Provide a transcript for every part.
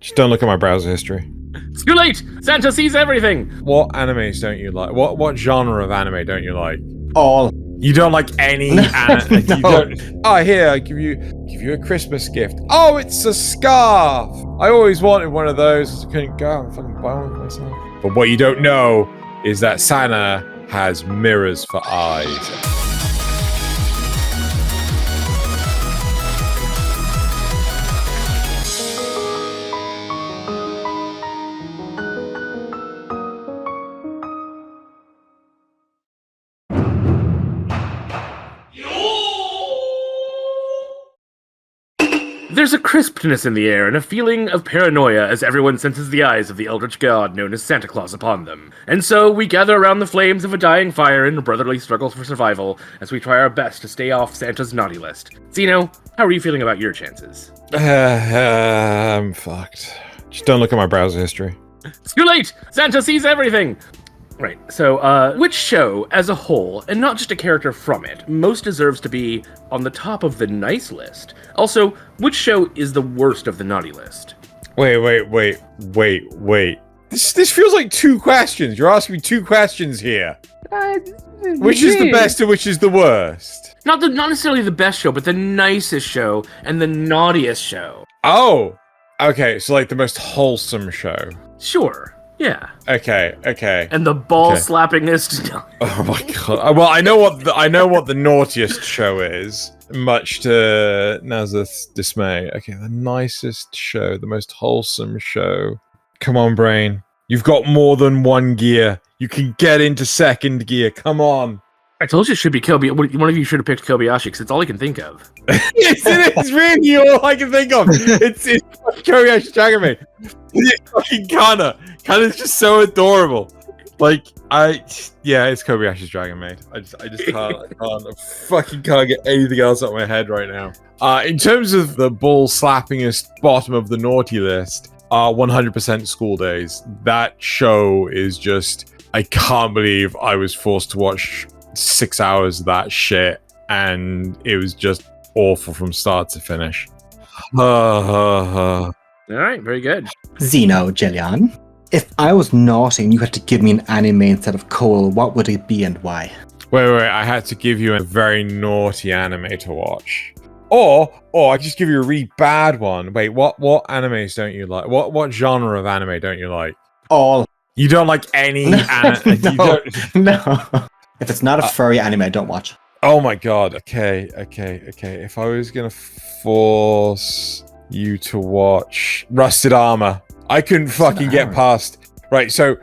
Just don't look at my browser history. It's too late! Santa sees everything! What animes don't you like? What genre of anime don't you like? All. You don't like any anime? No. You don't. Oh, here, I give you a Christmas gift. Oh, it's a scarf! I always wanted one of those. I couldn't go and fucking buy one for myself. But what you don't know is that Santa has mirrors for eyes. There's a crispness in the air and a feeling of paranoia as everyone senses the eyes of the eldritch god known as Santa Claus upon them. And so we gather around the flames of a dying fire in a brotherly struggle for survival as we try our best to stay off Santa's naughty list. Xeno, how are you feeling about your chances? I'm fucked. Just don't look at my browser history. It's too late! Santa sees everything! Right, so, which show, as a whole, and not just a character from it, most deserves to be on the top of the nice list? Also, which show is the worst of the naughty list? Wait. This feels like two questions. You're asking me two questions here. Which is the best and which is the worst? Not necessarily the best show, but the nicest show and the naughtiest show. Oh! Okay, so like the most wholesome show. Sure. Yeah. Okay. And the ball-slappingest. Oh my god. Well, I know what the naughtiest show is, much to Nasuth's dismay. Okay, the nicest show, the most wholesome show. Come on, brain. You've got more than one gear. You can get into second gear. Come on. I told you it should be Kobayashi. One of you should have picked Kobayashi, because it's all I can think of. Yes, it is really all I can think of. It's Kobayashi Dragon Maid. It's fucking Kana. Kana's just so adorable. Like, it's Kobayashi's Dragon Maid. I just can't. I fucking can't get anything else out of my head right now. In terms of the ball slappingest bottom of the naughty list, 100% School Days. That show is just, I can't believe I was forced to watch 6 hours of that shit, and it was just awful from start to finish. All right, very good. Xenogelion. If I was naughty and you had to give me an anime instead of coal, what would it be and why? Wait, I had to give you a very naughty anime to watch. Or I just give you a really bad one. Wait, what animes don't you like? What genre of anime don't you like? All. You don't like any anime? No. If it's not a furry anime, I don't watch. Oh my god. Okay. If I was gonna force you to watch Rusted Armor, I couldn't fucking get past. Right, so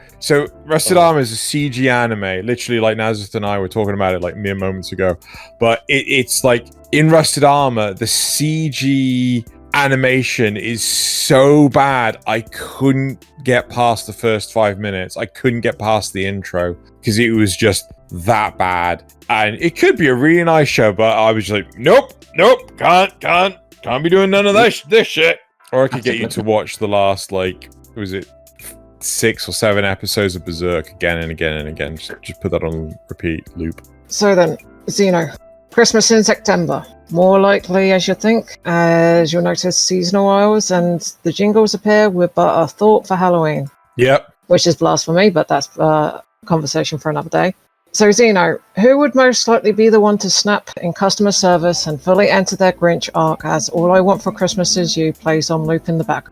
Rusted Armor is a CG anime, literally like Nasuth and I were talking about it like mere moments ago. But it's like in Rusted Armor, the CG animation is so bad I couldn't get past the first 5 minutes. I couldn't get past the intro because it was just that bad. And it could be a really nice show, but I was like, nope, can't be doing none of this shit. Or I could get you to watch the last, like, was it 6 or 7 episodes of Berserk again and again and again. Just put that on repeat loop. So then, Xeno, Christmas in September. More likely, as you think, as you'll notice seasonal aisles and the jingles appear with but a thought for Halloween. Yep. Which is blasphemy, but that's a conversation for another day. So Xeno, who would most likely be the one to snap in customer service and fully enter their Grinch arc as All I Want for Christmas Is You plays on loop in the back?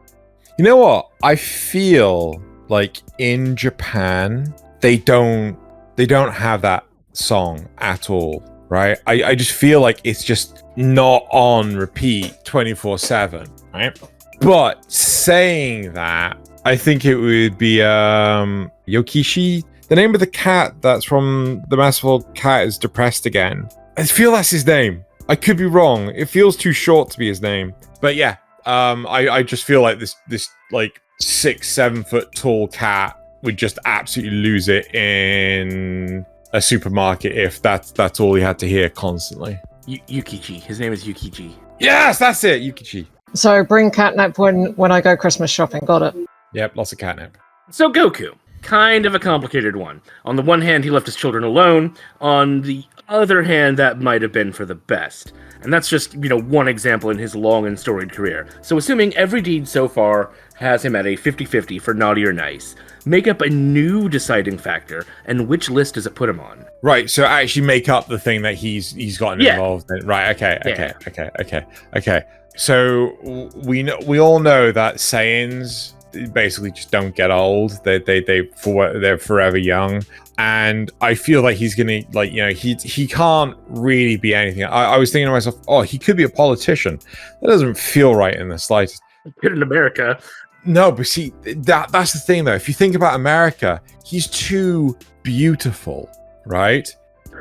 You know what? I feel like in Japan, they don't have that song at all, right? I just feel like it's just not on repeat 24/7, right? But saying that, I think it would be Yokishi. The name of the cat that's from The Masterful Cat is Depressed Again. I feel that's his name. I could be wrong. It feels too short to be his name. But yeah, I just feel like this like 6-7 foot tall cat would just absolutely lose it in a supermarket if that's all he had to hear constantly. Yukichi. His name is Yukichi. Yes, that's it, Yukichi. So bring catnip when I go Christmas shopping. Got it. Yep, lots of catnip. So Goku. Kind of a complicated one. On the one hand, he left his children alone. On the other hand, that might have been for the best. And that's just, one example in his long and storied career. So assuming every deed so far has him at a 50-50 for naughty or nice, make up a new deciding factor, and which list does it put him on? Right, so actually make up the thing that he's gotten involved in. Right, okay. So we all know that Saiyans basically just don't get old. They're forever young. And I feel like he's gonna he can't really be anything. I was thinking to myself, oh, he could be a politician. That doesn't feel right in the slightest. Good in America. No, but see, that's the thing though. If you think about America, he's too beautiful, right?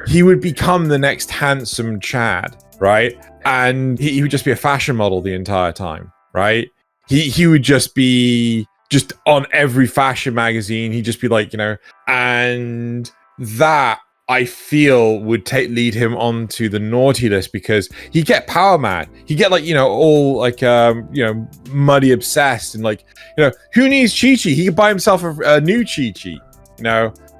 He would become the next handsome Chad, right? And he would just be a fashion model the entire time, right? He would just be on every fashion magazine. He'd just be like, and that I feel would lead him onto the naughty list, because he'd get power mad. He'd get all muddy obsessed, and who needs Chi-Chi? He could buy himself a new Chi-Chi.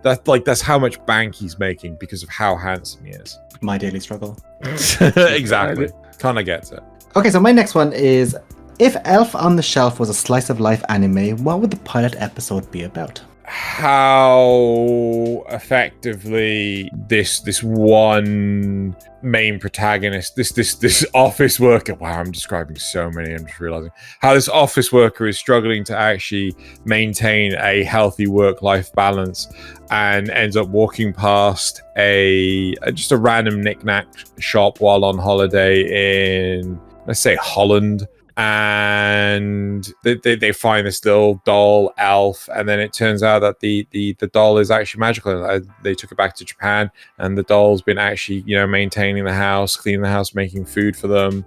That's how much bank he's making because of how handsome he is. My daily struggle. Exactly. Kind of gets it. Okay, so my next one is, if Elf on the Shelf was a slice of life anime, what would the pilot episode be about? How effectively this one main protagonist, this office worker. Wow, I'm describing so many. I'm just realizing how this office worker is struggling to actually maintain a healthy work-life balance, and ends up walking past just a random knick-knack shop while on holiday in, let's say, Holland. And they find this little doll elf, and then it turns out that the doll is actually magical. They took it back to Japan, and the doll's been actually maintaining the house, cleaning the house, making food for them,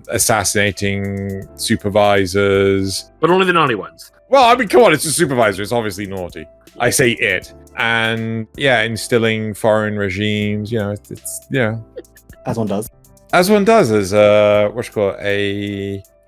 assassinating supervisors, but only the naughty ones. Well, I mean, come on, it's a supervisor. It's obviously naughty. I say it. And instilling foreign regimes. It's as one does. As one does, as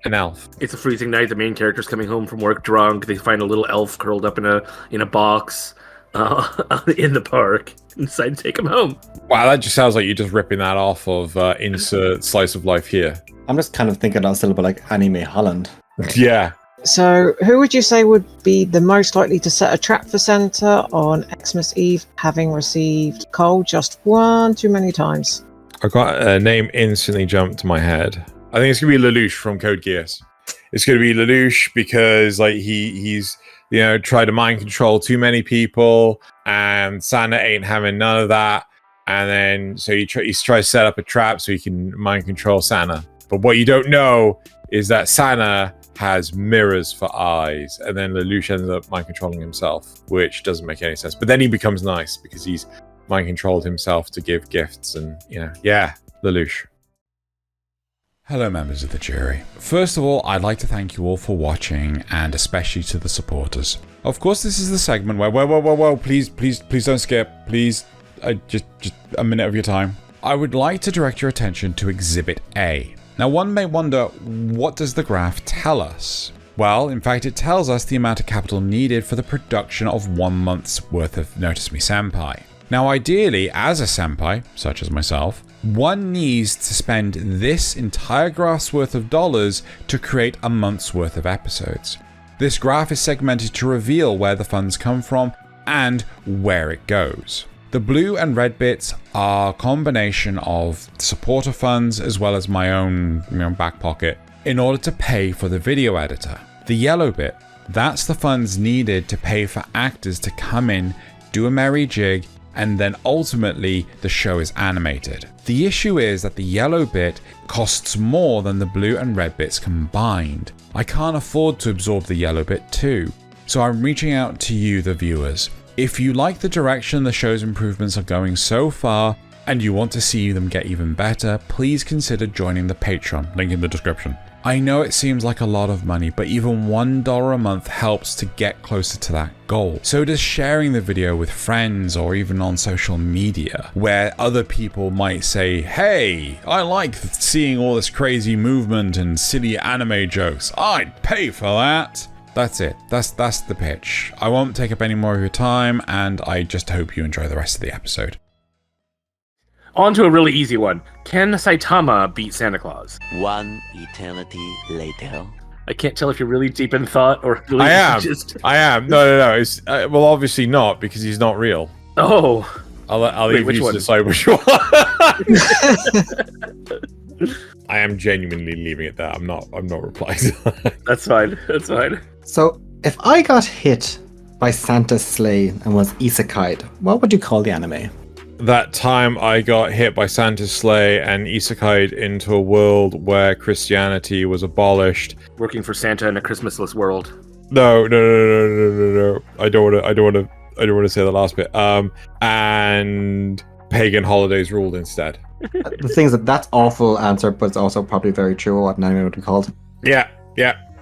an elf. It's a freezing night. The main character's coming home from work drunk. They find a little elf curled up in a box in the park, and decide to take him home. Wow, that just sounds like you're just ripping that off of insert slice of life here. I'm just kind of thinking on syllable like anime Holland. Yeah. So, who would you say would be the most likely to set a trap for Santa on Xmas Eve, having received coal just one too many times? I got a name instantly jumped to my head. I think it's gonna be Lelouch from Code Geass. It's gonna be Lelouch because he's tried to mind control too many people, and Santa ain't having none of that. And then so he tries to set up a trap so he can mind control Santa. But what you don't know is that Santa has mirrors for eyes, and then Lelouch ends up mind controlling himself, which doesn't make any sense. But then he becomes nice because he's mind controlled himself to give gifts, and Lelouch. Hello members of the jury. First of all, I'd like to thank you all for watching, and especially to the supporters. Of course, this is the segment where, whoa, please don't skip, please, just a minute of your time. I would like to direct your attention to Exhibit A. Now one may wonder, what does the graph tell us? Well, in fact, it tells us the amount of capital needed for the production of 1 month's worth of Notice Me Senpai. Now ideally, as a senpai, such as myself, one needs to spend this entire graph's worth of dollars to create a month's worth of episodes. This graph is segmented to reveal where the funds come from and where it goes. The blue and red bits are a combination of supporter funds as well as my own back pocket in order to pay for the video editor. The yellow bit, that's the funds needed to pay for actors to come in, do a merry jig, and then ultimately the show is animated. The issue is that the yellow bit costs more than the blue and red bits combined. I can't afford to absorb the yellow bit too. So I'm reaching out to you, the viewers. If you like the direction the show's improvements are going so far, and you want to see them get even better, please consider joining the Patreon, link in the description. I know it seems like a lot of money, but even $1 a month helps to get closer to that goal. So does sharing the video with friends or even on social media, where other people might say, hey, I like seeing all this crazy movement and silly anime jokes. I'd pay for that. That's it. That's the pitch. I won't take up any more of your time, and I just hope you enjoy the rest of the episode. On to a really easy one. Can Saitama beat Santa Claus? One eternity later. I can't tell if you're really deep in thought or really I am. No. It's well, obviously not, because he's not real. Oh. I'll leave you to decide which one. I am genuinely leaving it there. I'm not replying to that. That's fine. So, if I got hit by Santa's sleigh and was isekai'd, what would you call the anime? That time I got hit by Santa's sleigh and isekai'd into a world where Christianity was abolished. Working for Santa in a Christmasless world. No. I don't want to say the last bit. And pagan holidays ruled instead. The thing is that's awful answer, but it's also probably very true. What an anime would be called? Yeah.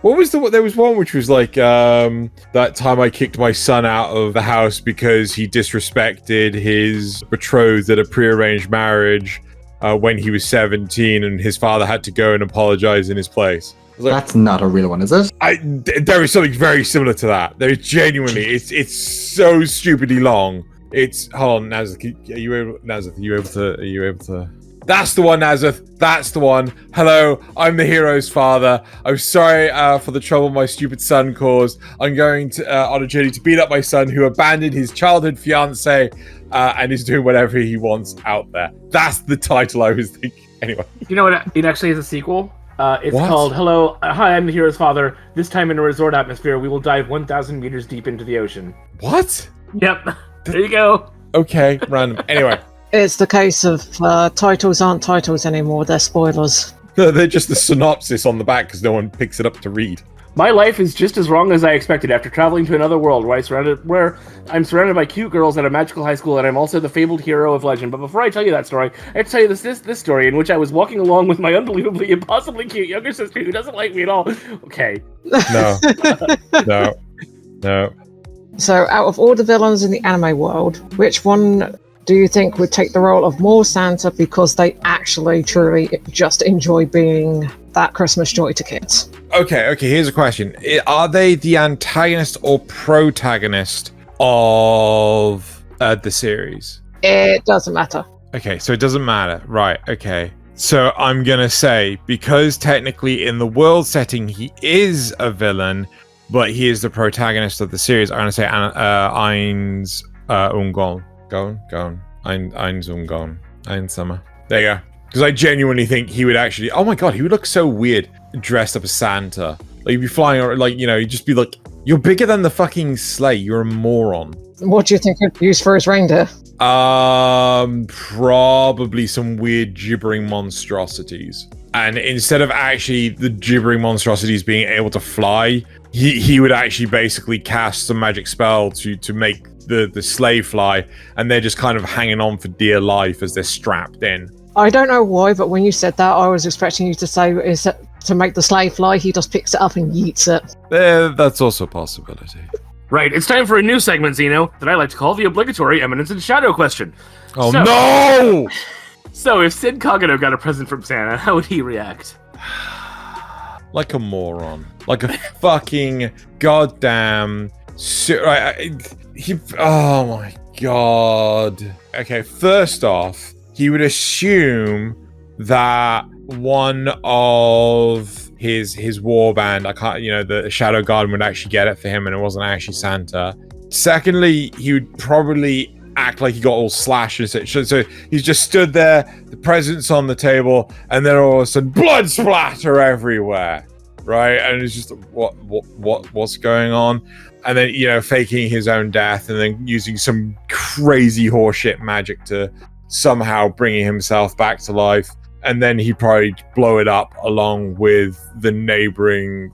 What was there was one which was like that time I kicked my son out of the house because he disrespected his betrothed at a prearranged marriage when he was 17, and his father had to go and apologize in his place. Like, that's not a real one, is it? There is something very similar to that. There is genuinely. It's so stupidly long. It's hold on, Nasuth. Are you able to? That's the one, Nasuth. That's the one. Hello, I'm the hero's father. I'm sorry for the trouble my stupid son caused. I'm going to on a journey to beat up my son who abandoned his childhood fiance and is doing whatever he wants out there. That's the title I was thinking. Anyway, you know what? It actually is a sequel. It's what? called Hello, Hi, I'm the Hero's Father. This time in a resort atmosphere, we will dive 1,000 meters deep into the ocean. What? Yep. There you go. Okay, random. Anyway. It's the case of titles aren't titles anymore, they're spoilers. No, they're just the synopsis on the back because no one picks it up to read. My life is just as wrong as I expected after traveling to another world where I'm surrounded by cute girls at a magical high school and I'm also the fabled hero of legend. But before I tell you that story, I have to tell you this story in which I was walking along with my unbelievably impossibly cute younger sister who doesn't like me at all. Okay. No. So out of all the villains in the anime world, which one do you think would take the role of more Santa because they actually truly just enjoy being that Christmas joy to kids? Okay, here's a question. Are they the antagonist or protagonist of the series? It doesn't matter. Okay, so it doesn't matter. Right, okay. So I'm going to say, because technically in the world setting he is a villain, but he is the protagonist of the series, I'm going to say Eins Ungon. Eins Ungon. Einsama. There you go. Because I genuinely think he would actually... Oh my god, he would look so weird dressed up as Santa. Like, he'd be flying, or like, he'd just be like, you're bigger than the fucking sleigh. You're a moron. What do you think he'd use for his reindeer? Probably some weird gibbering monstrosities. And instead of actually the gibbering monstrosities being able to fly, he would actually basically cast some magic spell to make the sleigh fly, and they're just kind of hanging on for dear life as they're strapped in. I don't know why, but when you said that, I was expecting you to say is that to make the sleigh fly, he just picks it up and yeets it. That's also a possibility. Right, it's time for a new segment, Xeno, that I like to call the obligatory Eminence and Shadow question. Oh, no! So, if Sid Kagano got a present from Santa, how would he react? Like a moron. Like a fucking goddamn... Oh my god. Okay, first off, he would assume that one of his war band, the Shadow Garden would actually get it for him and it wasn't actually Santa. Secondly, he would probably act like he got all slashed and such. So he's just stood there, the presents on the table, and then all of a sudden blood splatter everywhere. Right? And it's just what's going on? And then, faking his own death and then using some crazy horseshit magic to somehow bringing himself back to life. And then he'd probably blow it up along with the neighboring,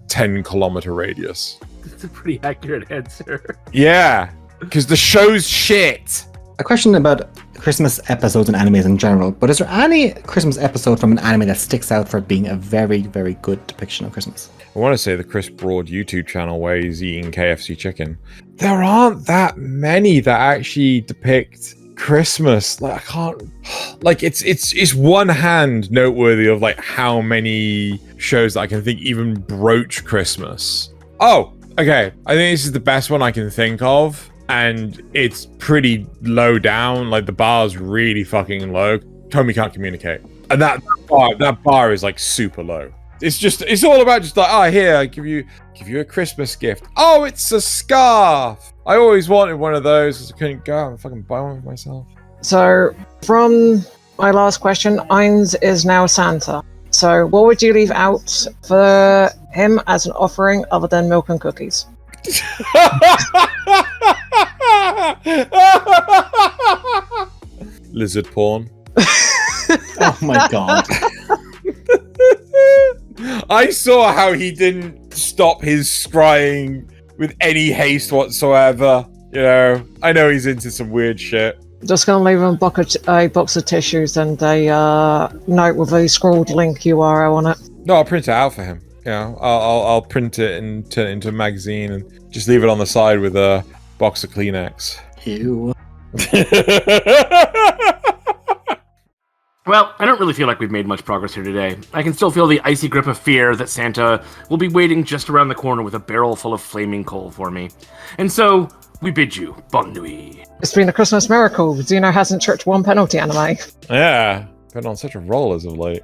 10-kilometer radius. That's a pretty accurate answer. Yeah, because the show's shit. A question about Christmas episodes and animes in general, but is there any Christmas episode from an anime that sticks out for being a very, very good depiction of Christmas? I want to say the Chris Broad YouTube channel where he's eating KFC chicken. There aren't that many that actually depict Christmas. It's one hand noteworthy of how many shows that I can think even broach Christmas. Oh, okay. I think this is the best one I can think of. and it's pretty low down. Like the bar's really fucking low. Tommy can't communicate, and that bar is like super low. It's all about just like, oh, here, I give you a Christmas gift. Oh, it's a scarf. I always wanted one of those because I couldn't go out and fucking buy one for myself. So, from my last question, Ainz is now Santa. So, what would you leave out for him as an offering other than milk and cookies? Lizard porn. Oh my god. I saw how he didn't stop his scrying with any haste whatsoever. You know, I know he's into some weird shit. Just gonna leave him a box of tissues and a note with a scrawled link URL on it. No, I'll print it out for him. You know, I'll print it and turn it into a magazine and just leave it on the side with a box of Kleenex. Ew. Well, I don't really feel like we've made much progress here today. I can still feel the icy grip of fear that Santa will be waiting just around the corner with a barrel full of flaming coal for me. And so, we bid you bon nuit. It's been a Christmas miracle. Xeno hasn't tripped one penalty anime. Yeah, been on such a roll as of late.